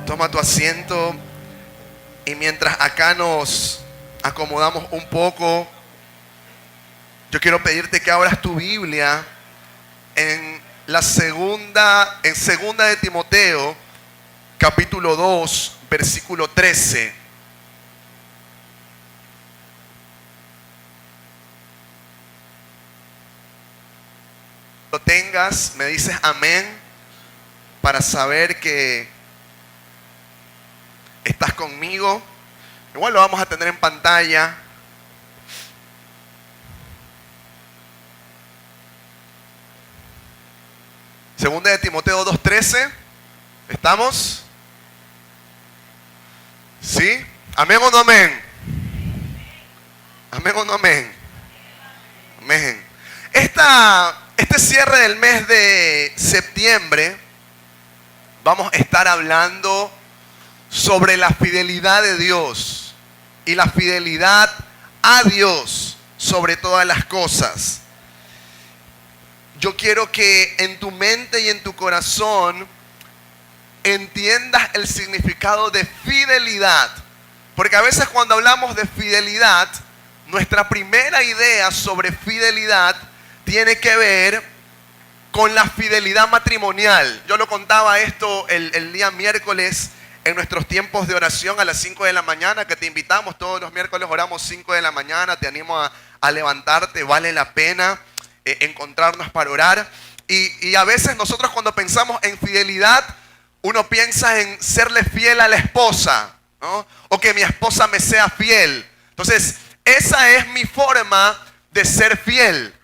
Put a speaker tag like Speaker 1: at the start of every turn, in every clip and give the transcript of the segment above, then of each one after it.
Speaker 1: Toma tu asiento y mientras acá nos acomodamos un poco, yo quiero pedirte que abras tu Biblia en segunda de Timoteo, capítulo 2, versículo 13. Lo tengas, me dices amén para saber que estás conmigo. Igual lo vamos a tener en pantalla. Segunda de Timoteo 2:13. ¿Estamos? ¿Sí? ¿Amén o no amén? ¿Amén o no amén? Amén. Este cierre del mes de septiembre vamos a estar hablando sobre la fidelidad de Dios y la fidelidad a Dios sobre todas las cosas. Yo quiero que en tu mente y en tu corazón entiendas el significado de fidelidad. Porque a veces cuando hablamos de fidelidad, nuestra primera idea sobre fidelidad tiene que ver con la fidelidad matrimonial. Yo lo contaba esto el día miércoles en nuestros tiempos de oración a las 5 de la mañana, que te invitamos. Todos los miércoles oramos 5 de la mañana. Te animo a levantarte, vale la pena encontrarnos para orar. Y a veces nosotros cuando pensamos en fidelidad, uno piensa en serle fiel a la esposa, ¿no? O que mi esposa me sea fiel. Entonces, esa es mi forma de ser fiel.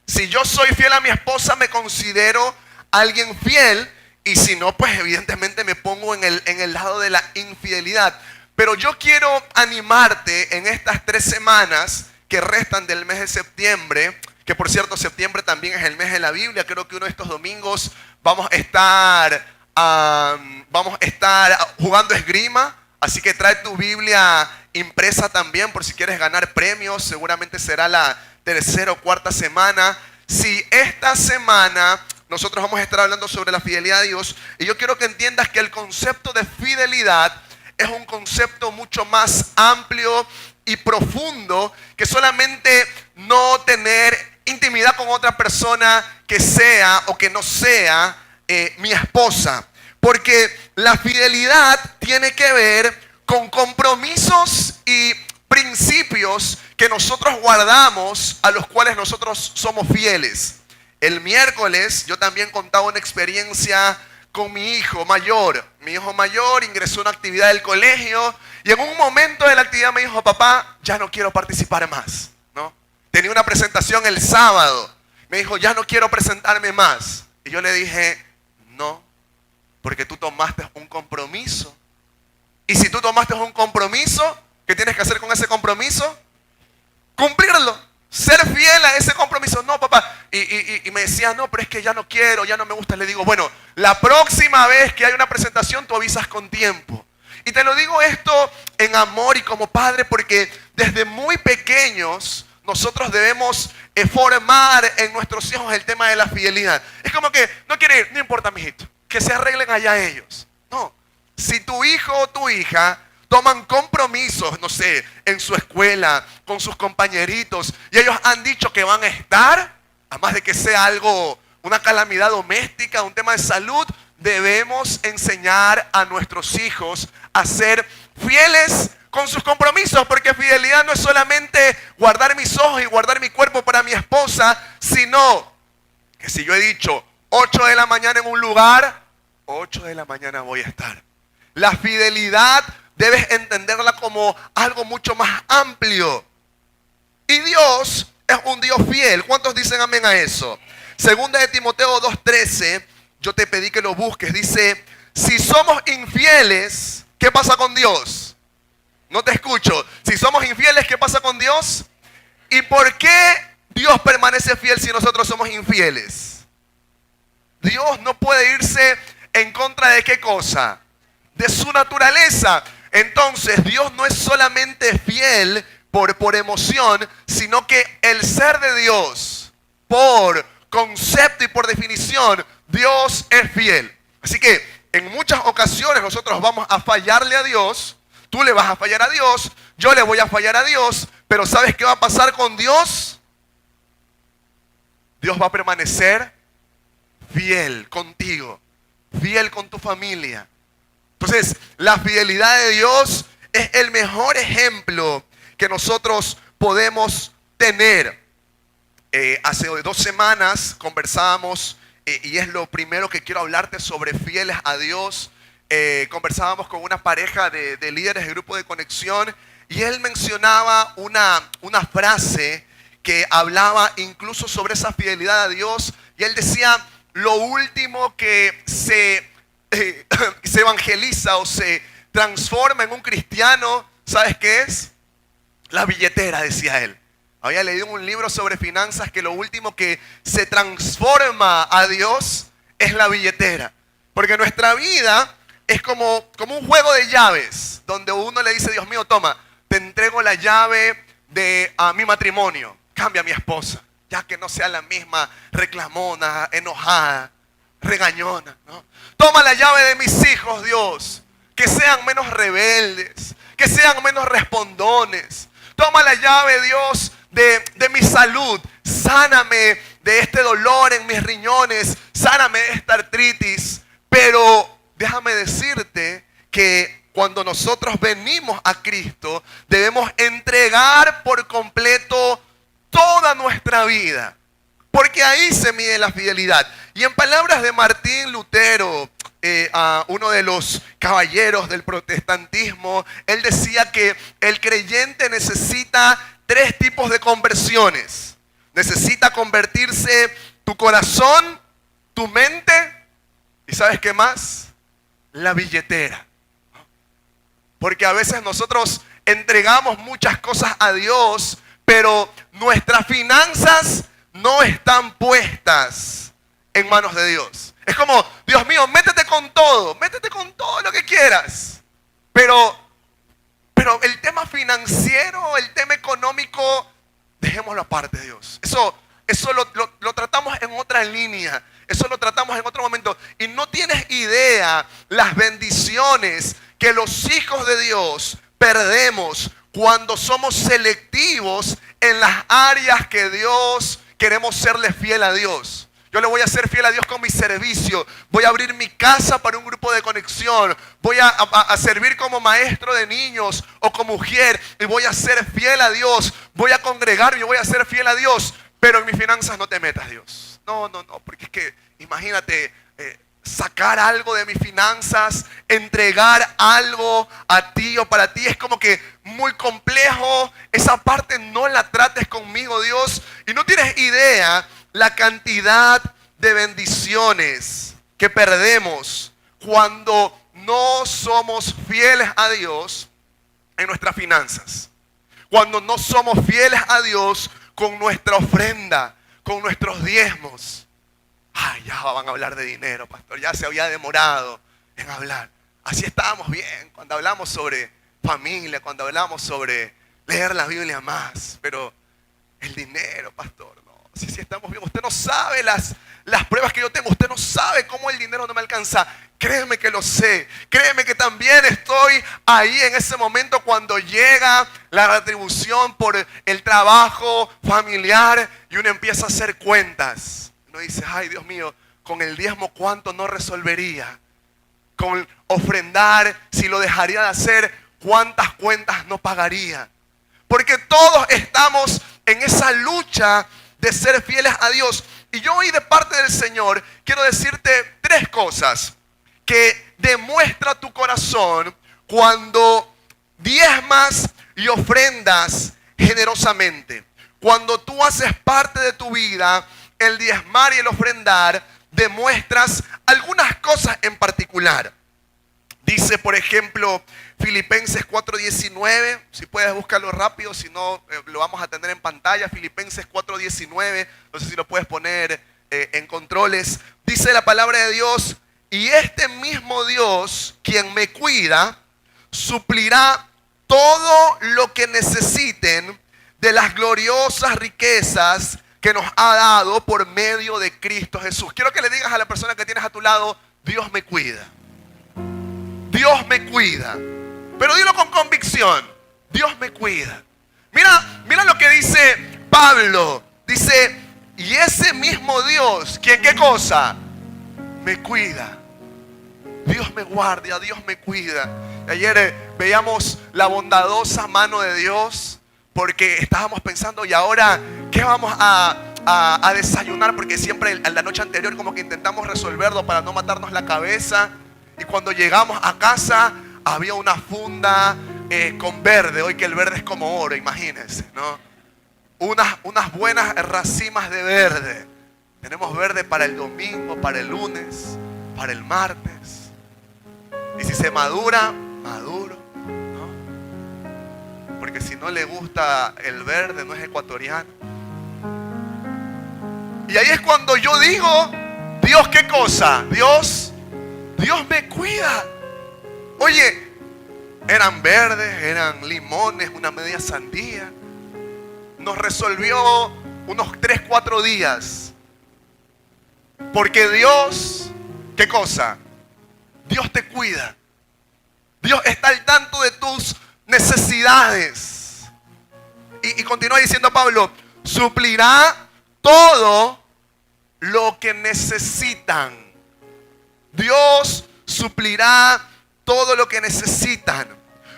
Speaker 1: Si yo soy fiel a mi esposa, me considero alguien fiel. Y si no, pues evidentemente me pongo en el lado de la infidelidad. Pero yo quiero animarte en estas 3 semanas que restan del mes de septiembre. Que por cierto, septiembre también es el mes de la Biblia. Creo que uno de estos domingos vamos a estar jugando esgrima. Así que trae tu Biblia impresa también por si quieres ganar premios. Seguramente será la 3ª o 4ª semana. Si esta semana nosotros vamos a estar hablando sobre la fidelidad a Dios. Y yo quiero que entiendas que el concepto de fidelidad es un concepto mucho más amplio y profundo que solamente no tener intimidad con otra persona que sea o que no sea mi esposa. Porque la fidelidad tiene que ver con compromisos y principios que nosotros guardamos, a los cuales nosotros somos fieles. El miércoles yo también contaba una experiencia con mi hijo mayor. Mi hijo mayor ingresó a una actividad del colegio y en un momento de la actividad me dijo: papá, ya no quiero participar más, ¿no? Tenía una presentación el sábado. Me dijo: ya no quiero presentarme más. Y yo le dije: no, porque tú tomaste un compromiso. Y si tú tomaste un compromiso, ¿qué tienes que hacer con ese compromiso? Cumplirlo. Ser fiel a ese compromiso. No, papá. Y me decía: no, pero es que ya no quiero, ya no me gusta. Le digo: bueno, la próxima vez que hay una presentación, tú avisas con tiempo. Y te lo digo esto en amor y como padre, porque desde muy pequeños nosotros debemos formar en nuestros hijos el tema de la fidelidad. Es como que no quiere ir, no importa, mijito, que se arreglen allá ellos. No, si tu hijo o tu hija toman compromisos, no sé, en su escuela, con sus compañeritos, y ellos han dicho que van a estar, además de que sea algo, una calamidad doméstica, un tema de salud, debemos enseñar a nuestros hijos a ser fieles con sus compromisos, porque fidelidad no es solamente guardar mis ojos y guardar mi cuerpo para mi esposa, sino que si yo he dicho 8 de la mañana en un lugar, 8 de la mañana voy a estar. La fidelidad debes entenderla como algo mucho más amplio. Y Dios es un Dios fiel. ¿Cuántos dicen amén a eso? Segunda de Timoteo 2:13, yo te pedí que lo busques. Dice: si somos infieles, ¿qué pasa con Dios? No te escucho. Si somos infieles, ¿qué pasa con Dios? ¿Y por qué Dios permanece fiel si nosotros somos infieles? Dios no puede irse en contra de ¿qué cosa? De su naturaleza. Entonces Dios no es solamente fiel por emoción, sino que el ser de Dios, por concepto y por definición, Dios es fiel. Así que en muchas ocasiones nosotros vamos a fallarle a Dios. Tú le vas a fallar a Dios, yo le voy a fallar a Dios, pero ¿sabes qué va a pasar con Dios? Dios va a permanecer fiel contigo, fiel con tu familia. Entonces, la fidelidad de Dios es el mejor ejemplo que nosotros podemos tener. Hace 2 semanas conversábamos, y es lo primero que quiero hablarte sobre fieles a Dios. Conversábamos con una pareja de líderes de grupo de conexión, y él mencionaba una frase que hablaba incluso sobre esa fidelidad a Dios. Y él decía, lo último que se evangeliza o se transforma en un cristiano, ¿sabes qué es? La billetera, decía él. Había leído un libro sobre finanzas que lo último que se transforma a Dios es la billetera. Porque nuestra vida es como un juego de llaves, donde uno le dice, Dios mío, toma, te entrego la llave de mi matrimonio. Cambia a mi esposa, ya que no sea la misma reclamona, enojada, regañona, ¿no? Toma la llave de mis hijos, Dios, que sean menos rebeldes, que sean menos respondones. Toma la llave, Dios, de mi salud. Sáname de este dolor en mis riñones, sáname de esta artritis. Pero déjame decirte que cuando nosotros venimos a Cristo, debemos entregar por completo toda nuestra vida, porque ahí se mide la fidelidad. Y en palabras de Martín Lutero, uno de los caballeros del protestantismo, él decía que el creyente necesita 3 tipos de conversiones. Necesita convertirse tu corazón, tu mente y ¿sabes qué más? La billetera. Porque a veces nosotros entregamos muchas cosas a Dios, pero nuestras finanzas no están puestas en manos de Dios. Es como, Dios mío, métete con todo lo que quieras. Pero el tema financiero, el tema económico, dejémoslo aparte, Dios. Eso lo tratamos en otra línea. Eso lo tratamos en otro momento. Y no tienes idea las bendiciones que los hijos de Dios perdemos cuando somos selectivos en las áreas que Dios queremos serle fiel a Dios. Yo le voy a ser fiel a Dios con mi servicio. Voy a abrir mi casa para un grupo de conexión. Voy a servir como maestro de niños o como mujer. Y voy a ser fiel a Dios. Voy a congregarme y voy a ser fiel a Dios. Pero en mis finanzas no te metas, Dios. No. Porque es que, imagínate, sacar algo de mis finanzas, entregar algo a ti o para ti, es como que muy complejo. Esa parte no la trates conmigo, Dios. Y no tienes idea la cantidad de bendiciones que perdemos cuando no somos fieles a Dios en nuestras finanzas. Cuando no somos fieles a Dios con nuestra ofrenda, con nuestros diezmos. Ay, ya van a hablar de dinero, pastor. Ya se había demorado en hablar. Así estábamos bien cuando hablamos sobre familia, cuando hablamos sobre leer la Biblia más. Pero el dinero, pastor, no. Sí, estamos bien. Usted no sabe las pruebas que yo tengo. Usted no sabe cómo el dinero no me alcanza. Créeme que lo sé. Créeme que también estoy ahí en ese momento cuando llega la retribución por el trabajo familiar y uno empieza a hacer cuentas. Uno dice, ay Dios mío, con el diezmo cuánto no resolvería. Con ofrendar, si lo dejaría de hacer, cuántas cuentas no pagaría. Porque todos estamos en esa lucha de ser fieles a Dios. Y yo hoy de parte del Señor quiero decirte 3 cosas que demuestra tu corazón cuando diezmas y ofrendas generosamente. Cuando tú haces parte de tu vida el diezmar y el ofrendar, demuestras algunas cosas en particular. Dice, por ejemplo, Filipenses 4:19, si puedes buscarlo rápido, si no lo vamos a tener en pantalla. Filipenses 4:19, no sé si lo puedes poner en controles. Dice la palabra de Dios, y este mismo Dios, quien me cuida, suplirá todo lo que necesiten de las gloriosas riquezas que nos ha dado por medio de Cristo Jesús. Quiero que le digas a la persona que tienes a tu lado, Dios me cuida. Dios me cuida. Pero dilo con convicción, Dios me cuida. Mira lo que dice Pablo. Dice, y ese mismo Dios, ¿quién qué cosa? Me cuida. Dios me guarda, Dios me cuida. Ayer veíamos la bondadosa mano de Dios, porque estábamos pensando, y ahora, ¿qué vamos a desayunar? Porque siempre en la noche anterior como que intentamos resolverlo para no matarnos la cabeza. Y cuando llegamos a casa, había una funda con verde. Hoy que el verde es como oro, imagínense, ¿no? Unas buenas racimos de verde. Tenemos verde para el domingo, para el lunes, para el martes. Y si se madura, maduro, ¿no? Porque si no le gusta el verde, no es ecuatoriano. Y ahí es cuando yo digo, Dios, ¿qué cosa? Dios me cuida. Oye, eran verdes, eran limones, una media sandía. Nos resolvió unos 3-4 días. Porque Dios, ¿qué cosa? Dios te cuida. Dios está al tanto de tus necesidades. Y continúa diciendo Pablo, suplirá todo lo que necesitan. Dios suplirá todo lo que necesitan.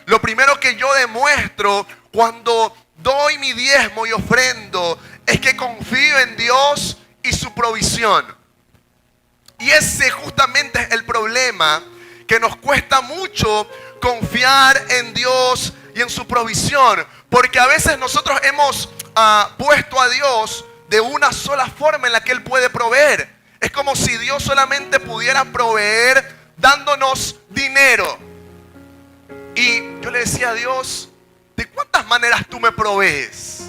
Speaker 1: Lo primero que yo demuestro cuando doy mi diezmo y ofrendo es que confío en Dios y su provisión. Y ese justamente es el problema, que nos cuesta mucho confiar en Dios y en su provisión. Porque a veces nosotros hemos puesto a Dios de una sola forma en la que Él puede proveer. Es como si Dios solamente pudiera proveer dándonos dinero. Y yo le decía a Dios, ¿de cuántas maneras tú me provees?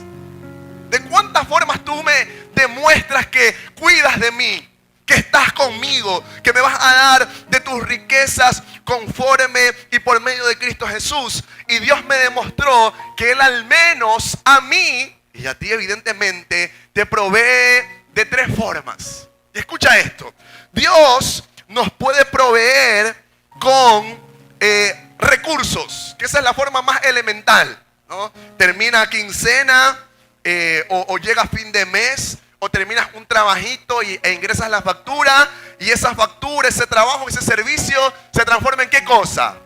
Speaker 1: ¿De cuántas formas tú me demuestras que cuidas de mí? Que estás conmigo, que me vas a dar de tus riquezas conforme y por medio de Cristo Jesús. Y Dios me demostró que Él al menos a mí, y a ti evidentemente, te provee de 3 formas. Y escucha esto, Dios nos puede proveer con recursos, que esa es la forma más elemental, ¿no? Termina quincena o llega fin de mes, o terminas un trabajito e ingresas la factura, y esa factura, ese trabajo, ese servicio se transforma en ¿qué cosa?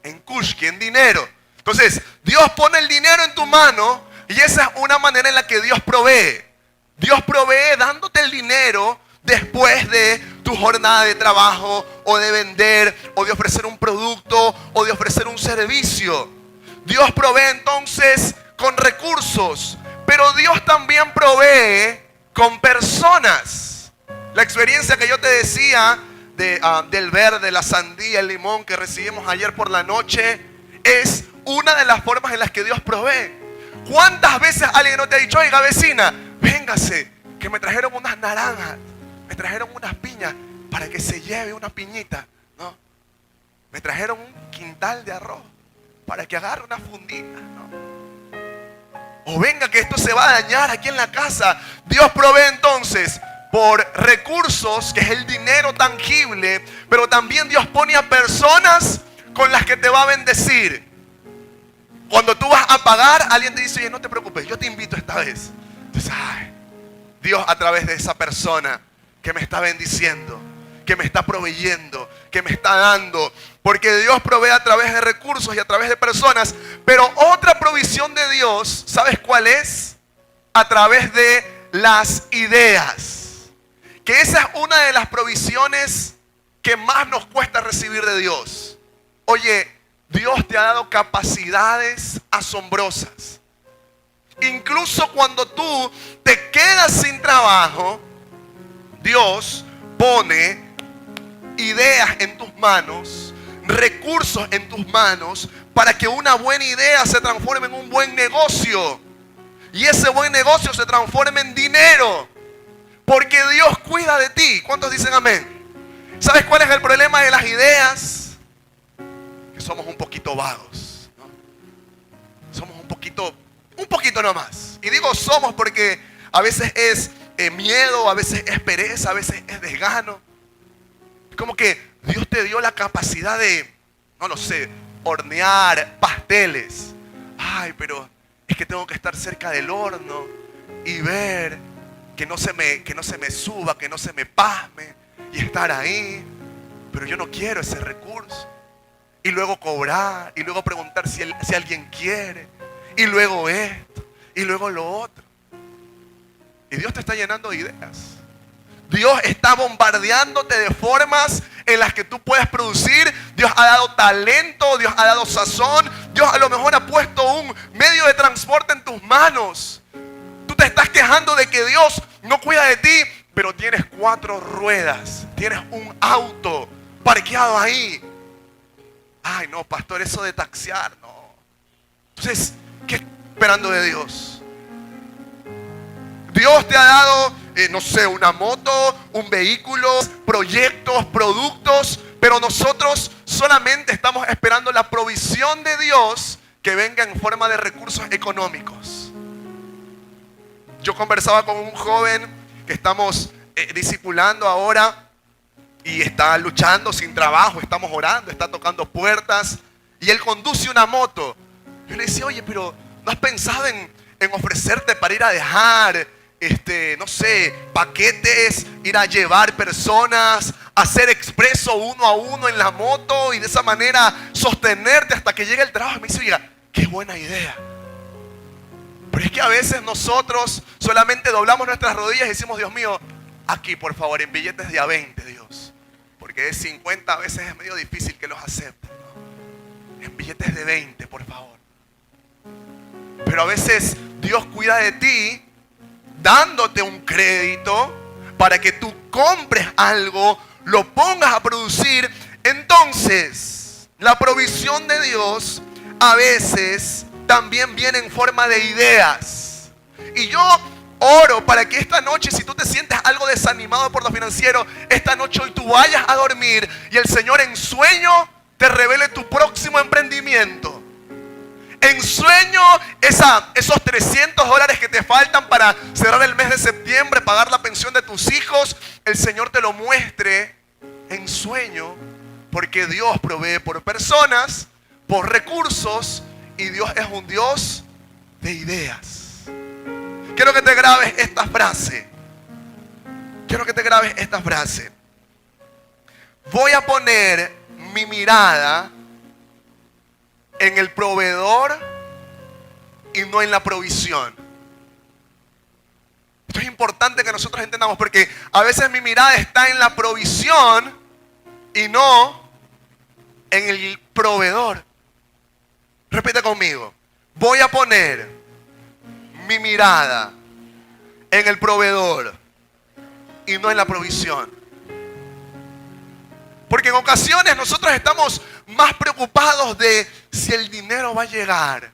Speaker 1: En kushki, en dinero. Entonces, Dios pone el dinero en tu mano, y esa es una manera en la que Dios provee. Dios provee dándote el dinero después de tu jornada de trabajo, o de vender, o de ofrecer un producto, o de ofrecer un servicio. Dios provee entonces con recursos. Pero Dios también provee con personas. La experiencia que yo te decía del verde, la sandía, el limón que recibimos ayer por la noche es una de las formas en las que Dios provee. ¿Cuántas veces alguien no te ha dicho, oiga vecina, véngase, que me trajeron unas naranjas, me trajeron unas piñas para que se lleve una piñita? ¿No? Me trajeron un quintal de arroz para que agarre una fundita, ¿no? O venga que esto se va a dañar aquí en la casa. Dios provee entonces por recursos, que es el dinero tangible, pero también Dios pone a personas con las que te va a bendecir. Cuando tú vas a pagar, alguien te dice, oye, no te preocupes, yo te invito esta vez. Entonces, Dios a través de esa persona que me está bendiciendo, que me está proveyendo, que me está dando. Porque Dios provee a través de recursos y a través de personas. Pero otra provisión de Dios, ¿sabes cuál es? A través de las ideas. Que esa es una de las provisiones que más nos cuesta recibir de Dios. Oye, Dios te ha dado capacidades asombrosas. Incluso cuando tú te quedas sin trabajo, Dios pone ideas en tus manos, recursos en tus manos, para que una buena idea se transforme en un buen negocio, y ese buen negocio se transforme en dinero, porque Dios cuida de ti. ¿Cuántos dicen amén? ¿Sabes cuál es el problema de las ideas? Que somos un poquito vagos, ¿no? Somos un poquito nomás. Y digo somos porque a veces es miedo, a veces es pereza, a veces es desgano. Como que Dios te dio la capacidad de, no lo sé, hornear pasteles. Ay, pero es que tengo que estar cerca del horno y ver que no se me suba, que no se me pasme y estar ahí. Pero yo no quiero ese recurso. Y luego cobrar, y luego preguntar si alguien quiere, y luego esto, y luego lo otro. Y Dios te está llenando de ideas. Dios está bombardeándote de formas en las que tú puedes producir. Dios ha dado talento, Dios ha dado sazón. Dios a lo mejor ha puesto un medio de transporte en tus manos. Tú te estás quejando de que Dios no cuida de ti, pero tienes 4 ruedas, tienes un auto parqueado ahí. Ay, no, pastor, eso de taxiar, no. Entonces, ¿qué estás esperando de Dios? Dios te ha dado, no sé, una moto, un vehículo, proyectos, productos, pero nosotros solamente estamos esperando la provisión de Dios que venga en forma de recursos económicos. Yo conversaba con un joven que estamos discipulando ahora y está luchando sin trabajo, estamos orando, está tocando puertas y él conduce una moto. Yo le decía, oye, pero ¿no has pensado en ofrecerte para ir a dejar, no sé, paquetes, ir a llevar personas, hacer expreso 1 a 1 en la moto y de esa manera sostenerte hasta que llegue el trabajo? Y me dice, oiga, qué buena idea. Pero es que a veces nosotros solamente doblamos nuestras rodillas y decimos, Dios mío, aquí por favor, en billetes de a 20, Dios. Porque de 50 a veces es medio difícil que los acepten, ¿no? En billetes de 20, por favor. Pero a veces Dios cuida de ti dándote un crédito para que tú compres algo, lo pongas a producir. Entonces, la provisión de Dios a veces también viene en forma de ideas. Y yo oro para que esta noche, si tú te sientes algo desanimado por lo financiero, esta noche hoy tú vayas a dormir y el Señor en sueño te revele tu próximo emprendimiento. En sueño, esos $300 que te faltan para cerrar el mes de septiembre, pagar la pensión de tus hijos, el Señor te lo muestre en sueño, porque Dios provee por personas, por recursos, y Dios es un Dios de ideas. Quiero que te grabes esta frase. Quiero que te grabes esta frase. Voy a poner mi mirada en el proveedor y no en la provisión. Esto es importante que nosotros entendamos, porque a veces mi mirada está en la provisión y no en el proveedor. Repite conmigo. Voy a poner mi mirada en el proveedor y no en la provisión. Porque en ocasiones nosotros estamos más preocupados de si el dinero va a llegar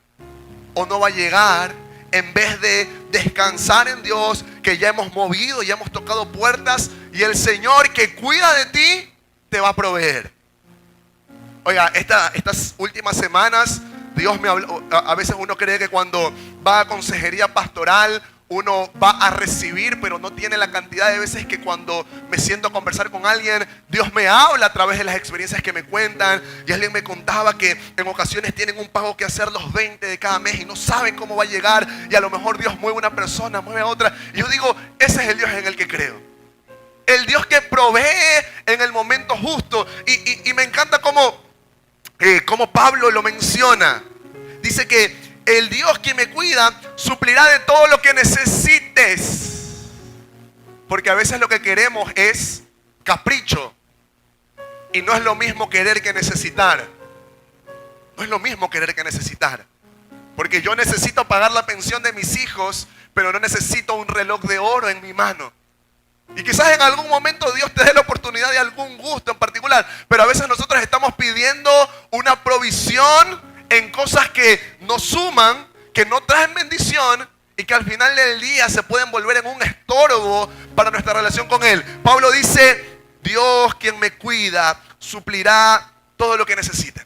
Speaker 1: o no va a llegar, en vez de descansar en Dios, que ya hemos movido, ya hemos tocado puertas, y el Señor que cuida de ti te va a proveer. Oiga, estas últimas semanas Dios me habló. A veces uno cree que cuando va a consejería pastoral uno va a recibir, pero no tiene la cantidad de veces que cuando me siento a conversar con alguien, Dios me habla a través de las experiencias que me cuentan. Y alguien me contaba que en ocasiones tienen un pago que hacer los 20 de cada mes y no saben cómo va a llegar, y a lo mejor Dios mueve a una persona, mueve a otra, y yo digo, ese es el Dios en el que creo. El Dios que provee en el momento justo. Y me encanta cómo Pablo lo menciona. Dice que el Dios que me cuida suplirá de todo lo que necesites. Porque a veces lo que queremos es capricho. Y no es lo mismo querer que necesitar. No es lo mismo querer que necesitar. Porque yo necesito pagar la pensión de mis hijos, pero no necesito un reloj de oro en mi mano. Y quizás en algún momento Dios te dé la oportunidad de algún gusto en particular. Pero a veces nosotros estamos pidiendo una provisión en cosas que nos suman, que no traen bendición y que al final del día se pueden volver en un estorbo para nuestra relación con Él. Pablo dice, Dios quien me cuida suplirá todo lo que necesite.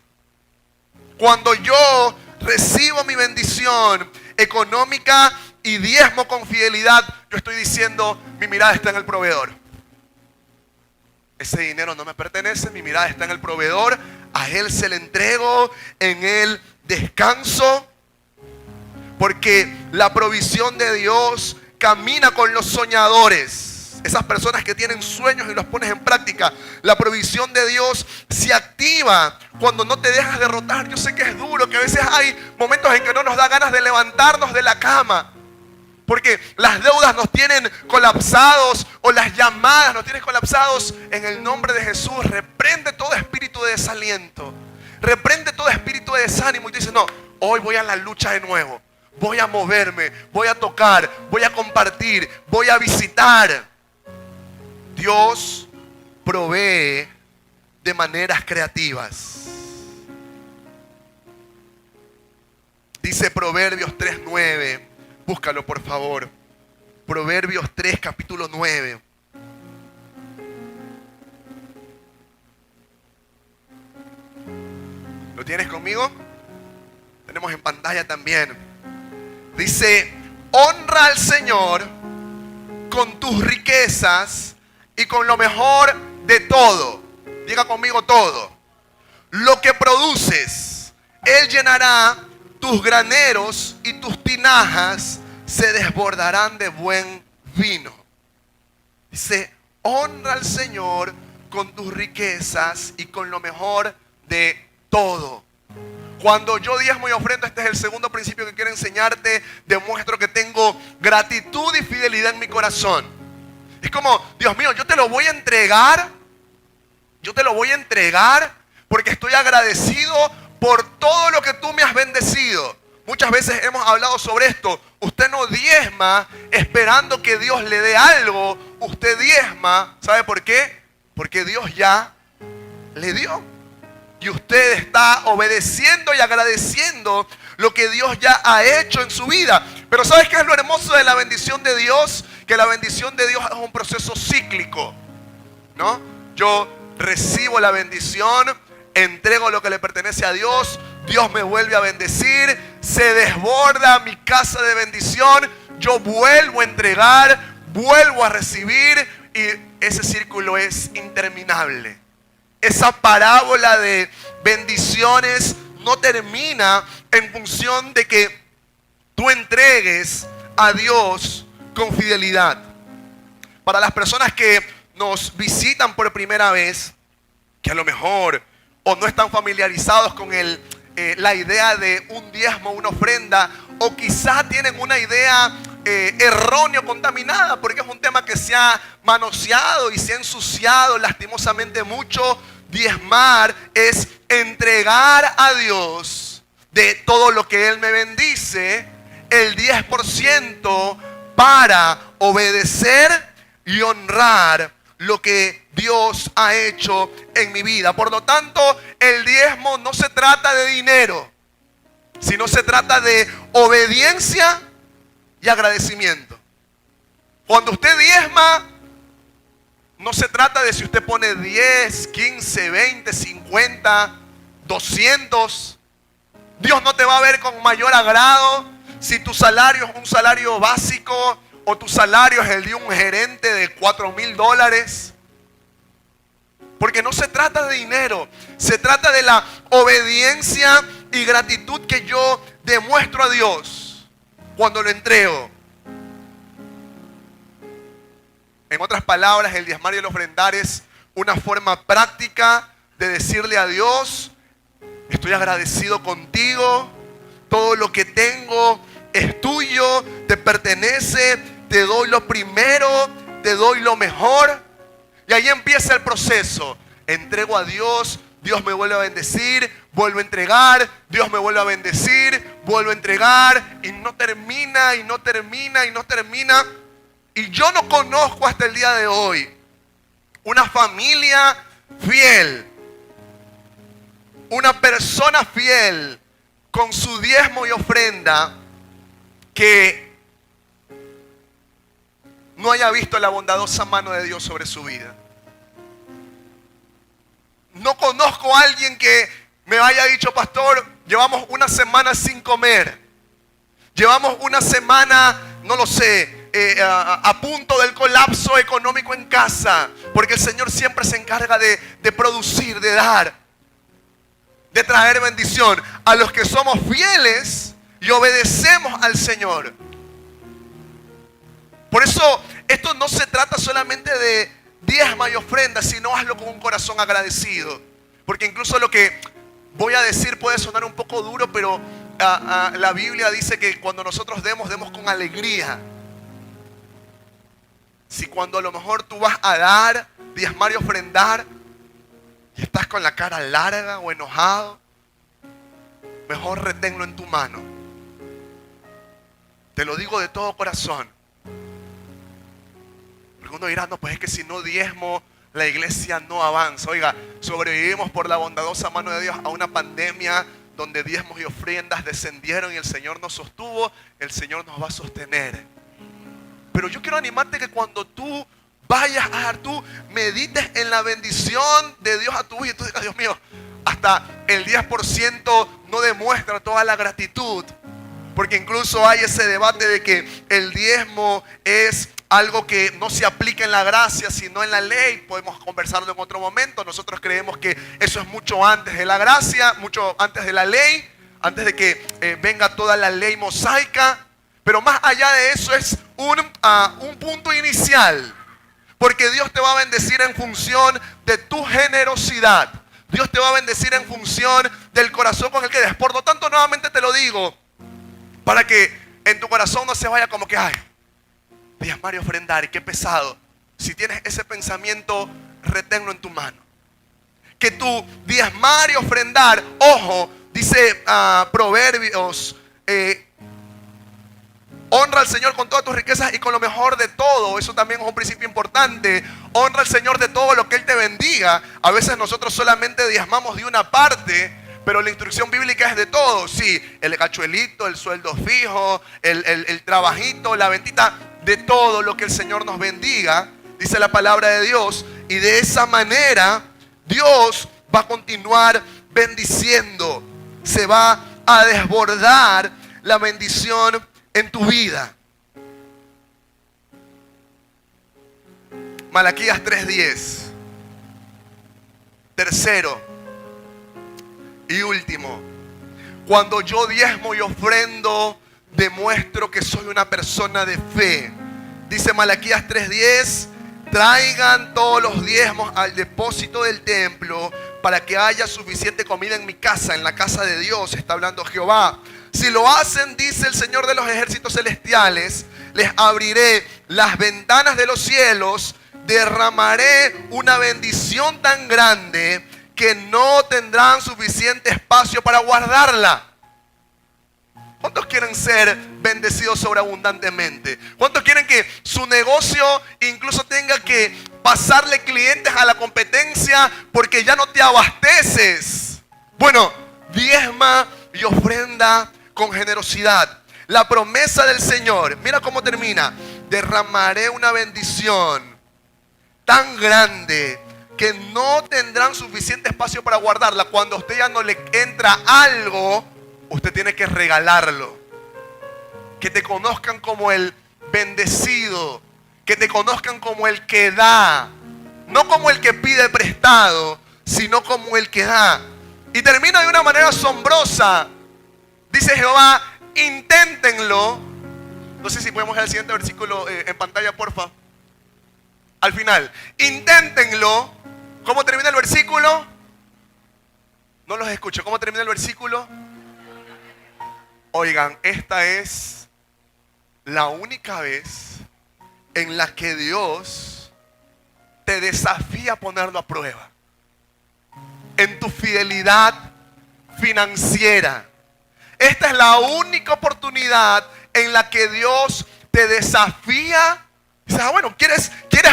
Speaker 1: Cuando yo recibo mi bendición económica y diezmo con fidelidad, yo estoy diciendo, mi mirada está en el proveedor. ese dinero no me pertenece, mi mirada está en el proveedor, a Él se le entrego, en Él descanso, porque la provisión de Dios camina con los soñadores. Esas personas que tienen sueños y los pones en práctica. La provisión de Dios se activa cuando no te dejas derrotar. Yo sé que es duro, que a veces hay momentos en que no nos da ganas de levantarnos de la cama, porque las deudas nos tienen colapsados o las llamadas nos tienen colapsados. En el nombre de Jesús, reprende todo espíritu de desaliento. Reprende todo espíritu de desánimo y dice, no, hoy voy a la lucha de nuevo. Voy a moverme, voy a tocar, voy a compartir, voy a visitar. Dios provee de maneras creativas. Dice Proverbios 3:9. Búscalo, por favor. Proverbios 3, capítulo 9. ¿Lo tienes conmigo? Tenemos en pantalla también. Dice, honra al Señor con tus riquezas y con lo mejor de todo. Diga conmigo todo. Lo que produces, Él llenará tus graneros y tus tinajas se desbordarán de buen vino. Dice, honra al Señor con tus riquezas y con lo mejor de todo. Cuando yo diezmo y ofrendo, este es el segundo principio que quiero enseñarte, demuestro que tengo gratitud y fidelidad en mi corazón. Es como, Dios mío, yo te lo voy a entregar. Yo te lo voy a entregar porque estoy agradecido por todo lo que tú me has bendecido. Muchas veces hemos hablado sobre esto. Usted no diezma esperando que Dios le dé algo. Usted diezma, ¿sabe por qué? Porque Dios ya le dio. Y usted está obedeciendo y agradeciendo lo que Dios ya ha hecho en su vida. Pero ¿sabes qué es lo hermoso de la bendición de Dios? Que la bendición de Dios es un proceso cíclico, ¿no? Yo recibo la bendición, entrego lo que le pertenece a Dios, Dios me vuelve a bendecir, se desborda mi casa de bendición, yo vuelvo a entregar, vuelvo a recibir y ese círculo es interminable. Esa parábola de bendiciones no termina en función de que tú entregues a Dios con fidelidad. Para las personas que nos visitan por primera vez, que a lo mejor o no están familiarizados con la idea de un diezmo, una ofrenda, o quizá tienen una idea errónea o contaminada, porque es un tema que se ha manoseado y se ha ensuciado lastimosamente mucho. Diezmar es entregar a Dios de todo lo que Él me bendice, el 10% para obedecer y honrar lo que Dios ha hecho en mi vida. Por lo tanto, el diezmo no se trata de dinero, sino se trata de obediencia y agradecimiento. Cuando usted diezma, no se trata de si usted pone 10, 15, 20, 50, 200. Dios no te va a ver con mayor agrado si tu salario es un salario básico o tu salario es el de un gerente de $4,000. Porque no se trata de dinero, se trata de la obediencia y gratitud que yo demuestro a Dios cuando lo entrego. En otras palabras, el diezmar y el ofrendar es una forma práctica de decirle a Dios, estoy agradecido contigo, todo lo que tengo es tuyo, te pertenece, te doy lo primero, te doy lo mejor. Y ahí empieza el proceso. Entrego a Dios, Dios me vuelve a bendecir, vuelvo a entregar, Dios me vuelve a bendecir, vuelvo a entregar, y no termina, y no termina, y no termina. Y yo no conozco hasta el día de hoy una familia fiel, una persona fiel con su diezmo y ofrenda que no haya visto la bondadosa mano de Dios sobre su vida. No conozco a alguien que me haya dicho, pastor, llevamos una semana sin comer. Llevamos una semana, no lo sé, a punto del colapso económico en casa, porque el Señor siempre se encarga de producir, de dar, de traer bendición a los que somos fieles y obedecemos al Señor. Por eso esto no se trata solamente de diezma y ofrenda, sino hazlo con un corazón agradecido. Porque incluso lo que voy a decir puede sonar un poco duro, pero la Biblia dice que cuando nosotros demos con alegría. Si cuando a lo mejor tú vas a dar, diezmar y ofrendar, y estás con la cara larga o enojado, mejor reténlo en tu mano. Te lo digo de todo corazón. Porque uno dirá, no, pues es que si no diezmo, la iglesia no avanza. Oiga, sobrevivimos por la bondadosa mano de Dios a una pandemia donde diezmos y ofrendas descendieron y el Señor nos sostuvo, el Señor nos va a sostener. Pero yo quiero animarte que cuando tú vayas a dar, tú medites en la bendición de Dios a tu vida y tú digas, Dios mío, hasta el 10% no demuestra toda la gratitud. Porque incluso hay ese debate de que el diezmo es algo que no se aplica en la gracia, sino en la ley. Podemos conversarlo en otro momento. Nosotros creemos que eso es mucho antes de la gracia, mucho antes de la ley, antes de que venga toda la ley mosaica. Pero más allá de eso es un punto inicial. Porque Dios te va a bendecir en función de tu generosidad. Dios te va a bendecir en función del corazón con el que des. Por lo tanto, nuevamente te lo digo, para que en tu corazón no se vaya como que, ay, diezmar y ofrendar, qué pesado. Si tienes ese pensamiento, reténlo en tu mano. Que tu diezmar y ofrendar, ojo, dice Proverbios, honra al Señor con todas tus riquezas y con lo mejor de todo. Eso también es un principio importante. Honra al Señor de todo lo que Él te bendiga. A veces nosotros solamente diezmamos de una parte, pero la instrucción bíblica es de todo. Sí, el cachuelito, el sueldo fijo, el trabajito, la ventita, de todo lo que el Señor nos bendiga, dice la palabra de Dios. Y de esa manera Dios va a continuar bendiciendo. Se va a desbordar la bendición en tu vida. Malaquías 3:10. Tercero y último. Cuando yo diezmo y ofrendo, demuestro que soy una persona de fe. Dice Malaquías 3:10, traigan todos los diezmos al depósito del templo para que haya suficiente comida en mi casa, en la casa de Dios, está hablando Jehová. Si lo hacen, dice el Señor de los ejércitos celestiales, les abriré las ventanas de los cielos, derramaré una bendición tan grande que no tendrán suficiente espacio para guardarla. ¿Cuántos quieren ser bendecidos sobreabundantemente? ¿Cuántos quieren que su negocio incluso tenga que pasarle clientes a la competencia porque ya no te abasteces? Bueno, diezma y ofrenda con generosidad. La promesa del Señor, mira cómo termina. Derramaré una bendición tan grande que no tendrán suficiente espacio para guardarla. Cuando a usted ya no le entra algo, usted tiene que regalarlo. Que te conozcan como el bendecido. Que te conozcan como el que da. No como el que pide prestado, sino como el que da. Y termina de una manera asombrosa. Dice Jehová, inténtenlo. No sé si podemos ver el siguiente versículo en pantalla, porfa. Al final, inténtenlo. ¿Cómo termina el versículo? No los escucho. ¿Cómo termina el versículo? Oigan, esta es la única vez en la que Dios te desafía a ponerlo a prueba. En tu fidelidad financiera. Esta es la única oportunidad en la que Dios te desafía. Dices, bueno, ¿quieres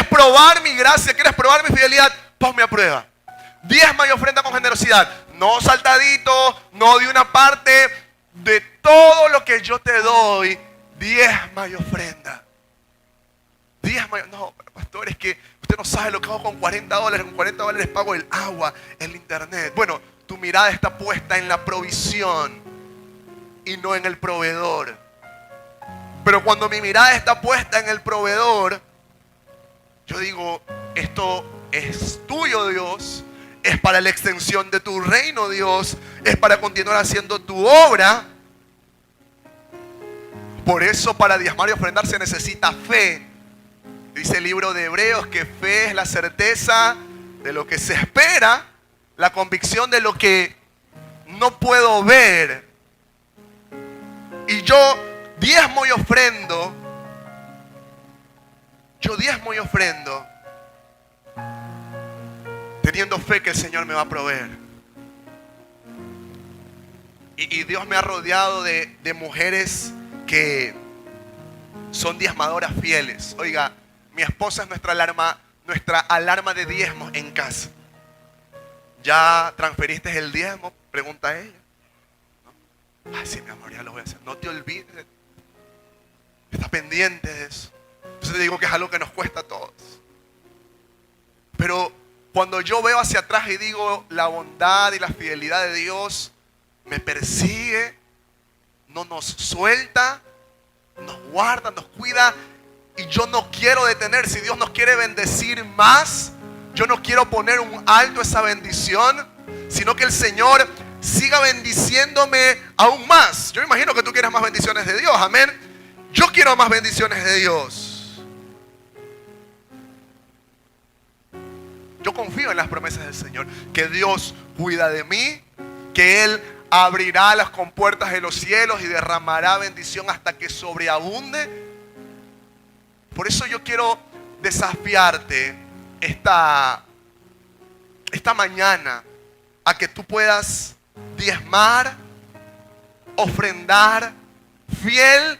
Speaker 1: probar mi gracia? ¿Quieres probar mi fidelidad? Ponme a prueba. Diezma y ofrenda con generosidad. No saltadito, no de una parte. De todo lo que yo te doy, diezma y ofrenda. Diezma y... No, pero pastor, es que usted no sabe lo que hago con $40. Con $40 pago el agua, el internet. Bueno, tu mirada está puesta en la provisión y no en el proveedor. Pero cuando mi mirada está puesta en el proveedor, yo digo, esto es tuyo, Dios. Es para la extensión de tu reino, Dios. Es para continuar haciendo tu obra. Por eso para diezmar y ofrendar se necesita fe. Dice el libro de Hebreos que fe es la certeza de lo que se espera, la convicción de lo que no puedo ver. Y yo diezmo y ofrendo. Yo diezmo y ofrendo teniendo fe que el Señor me va a proveer. Y Dios me ha rodeado de mujeres que son diezmadoras fieles. Oiga, mi esposa es nuestra alarma de diezmos en casa. ¿Ya transferiste el diezmo? Pregunta ella. ¿No? Ay, sí, mi amor, ya lo voy a hacer. No te olvides. Está pendiente de eso. Entonces te digo que es algo que nos cuesta a todos. Pero cuando yo veo hacia atrás y digo, la bondad y la fidelidad de Dios me persigue, no nos suelta, nos guarda, nos cuida, y yo no quiero detener. Si Dios nos quiere bendecir más, yo no quiero poner un alto a esa bendición, sino que el Señor siga bendiciéndome aún más. Yo me imagino que tú quieres más bendiciones de Dios, amén. Yo quiero más bendiciones de Dios. Yo confío en las promesas del Señor, que Dios cuida de mí, que Él abrirá las compuertas de los cielos y derramará bendición hasta que sobreabunde. Por eso yo quiero desafiarte esta mañana a que tú puedas diezmar, ofrendar fiel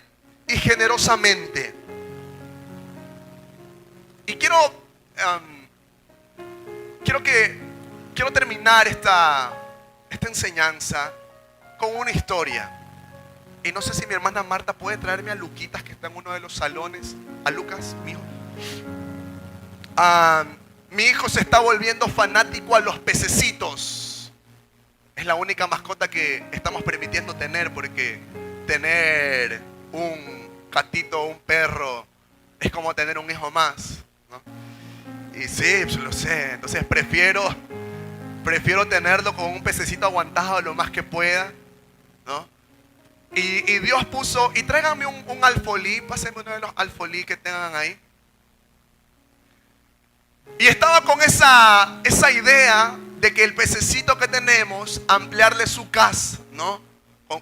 Speaker 1: y generosamente. Y quiero terminar esta enseñanza con una historia. Y no sé si mi hermana Marta puede traerme a Luquitas, que está en uno de los salones. A Lucas, mi hijo. Mi hijo se está volviendo fanático a los pececitos. Es la única mascota que estamos permitiendo tener, porque tener un gatito o un perro es como tener un hijo más, ¿no? Y sí, pues lo sé. Entonces prefiero tenerlo con un pececito aguantado lo más que pueda, ¿no? Y Dios puso, y tráiganme un alfolí, pásenme uno de los alfolí que tengan ahí. Y estaba con esa idea de que el pececito que tenemos, ampliarle su casa, ¿no?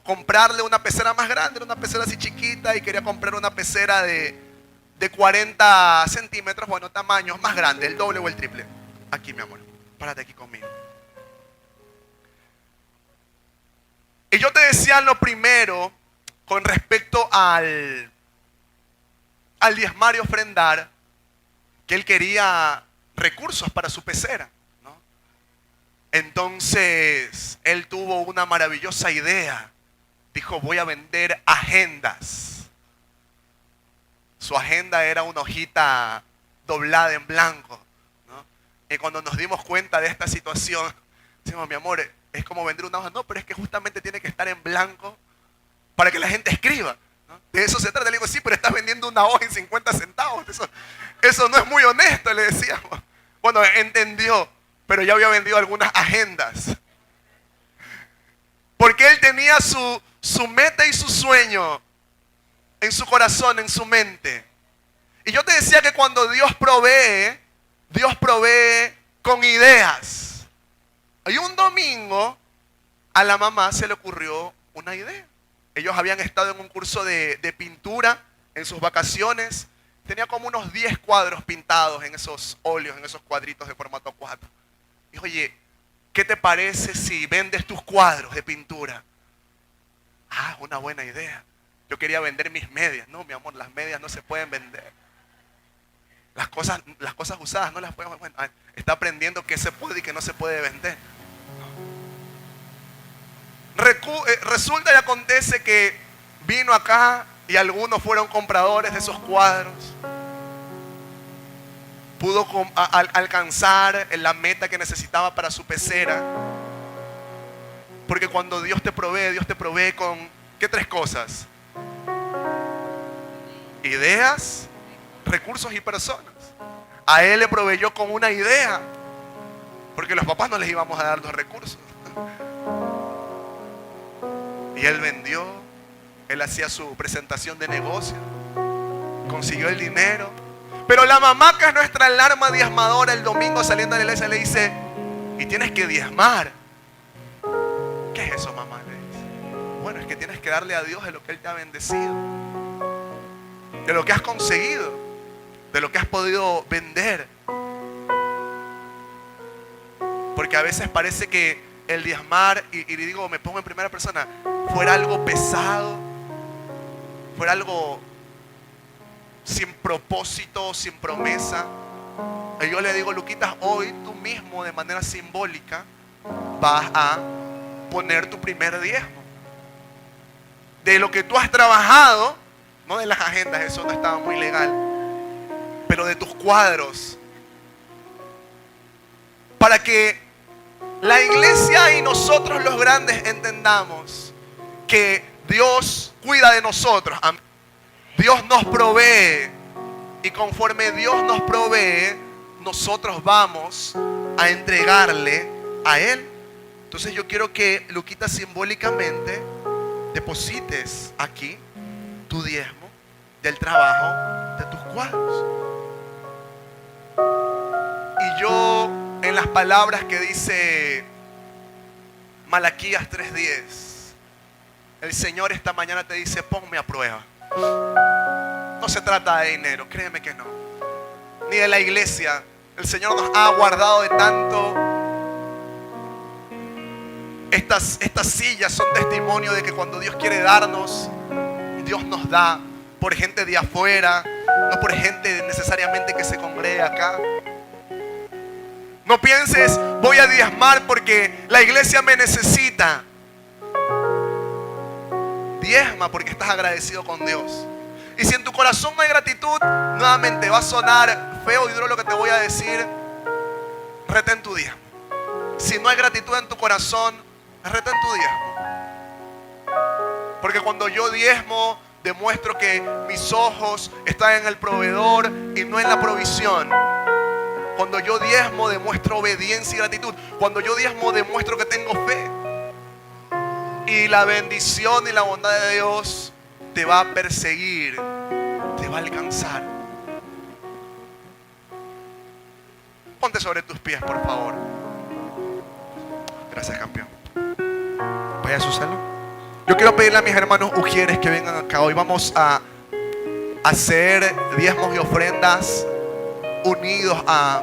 Speaker 1: Comprarle una pecera más grande, una pecera así chiquita, y quería comprar una pecera de 40 centímetros, bueno, tamaños más grande, el doble o el triple. Aquí, mi amor, párate aquí conmigo. Y yo te decía lo primero con respecto al diezmar y ofrendar, que él quería recursos para su pecera, ¿no? Entonces, él tuvo una maravillosa idea. Dijo, voy a vender agendas. Su agenda era una hojita doblada en blanco, ¿no? Y cuando nos dimos cuenta de esta situación, decimos, mi amor, es como vender una hoja. No, pero es que justamente tiene que estar en blanco para que la gente escriba, ¿no? De eso se trata. Le digo, sí, pero estás vendiendo una hoja en 50 centavos. Eso no es muy honesto, le decíamos. Bueno, entendió, pero ya había vendido algunas agendas. Porque él tenía su meta y su sueño en su corazón, en su mente. Y yo te decía que cuando Dios provee con ideas. Y un domingo a la mamá se le ocurrió una idea. Ellos habían estado en un curso de pintura en sus vacaciones. Tenía como unos 10 cuadros pintados en esos óleos, en esos cuadritos de formato 4. Dijo, oye, ¿qué te parece si vendes tus cuadros de pintura? Ah, una buena idea. Yo quería vender mis medias. No, mi amor, las medias no se pueden vender. Las cosas usadas no las podemos vender. Está aprendiendo qué se puede y qué no se puede vender. Resulta y acontece que vino acá y algunos fueron compradores de esos cuadros. Pudo alcanzar la meta que necesitaba para su pecera. Porque cuando Dios te provee con, ¿qué tres cosas? ideas, recursos y personas. A él le proveyó con una idea, porque los papás no les íbamos a dar los recursos. Y él vendió, él hacía su presentación de negocio, consiguió el dinero. Pero la mamá, que es nuestra alarma diezmadora, el domingo saliendo de la iglesia le dice: y tienes que diezmar. ¿Qué es eso, mamá? Le dice: bueno, es que tienes que darle a Dios de lo que Él te ha bendecido, de lo que has conseguido, de lo que has podido vender. Porque a veces parece que el diezmar, y digo, me pongo en primera persona, fuera algo pesado, fuera algo sin propósito, sin promesa. Y yo le digo: Luquitas, hoy tú mismo de manera simbólica vas a poner tu primer diezmo de lo que tú has trabajado, no de las agendas, eso no estaba muy legal, pero de tus cuadros, para que la iglesia y nosotros los grandes entendamos que Dios cuida de nosotros. Dios nos provee, y conforme Dios nos provee, nosotros vamos a entregarle a Él. Entonces yo quiero que, Luquita, simbólicamente deposites aquí tu diezmo del trabajo de tus cuadros. Y yo, en las palabras que dice Malaquías 3:10, el Señor esta mañana te dice: ponme a prueba. No se trata de dinero, créeme que no, ni de la iglesia. El Señor nos ha guardado de tanto. Estas sillas son testimonio de que cuando Dios quiere darnos, Dios nos da, por gente de afuera, no por gente necesariamente que se congregue acá. No pienses: voy a diezmar porque la iglesia me necesita. Diezma porque estás agradecido con Dios. Y si en tu corazón no hay gratitud, nuevamente va a sonar feo y duro lo que te voy a decir, retén tu diezmo. Si no hay gratitud en tu corazón, retén tu diezmo. Porque cuando yo diezmo, demuestro que mis ojos están en el proveedor y no en la provisión. Cuando yo diezmo, demuestro obediencia y gratitud. Cuando yo diezmo, demuestro que tengo fe. Y la bendición y la bondad de Dios te va a perseguir, te va a alcanzar. Ponte sobre tus pies, por favor. Gracias, campeón. Vaya a su salón. Yo quiero pedirle a mis hermanos ujieres que vengan acá. Hoy vamos a hacer diezmos y ofrendas unidos a...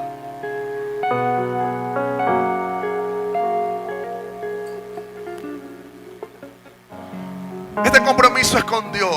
Speaker 1: Este compromiso es con Dios.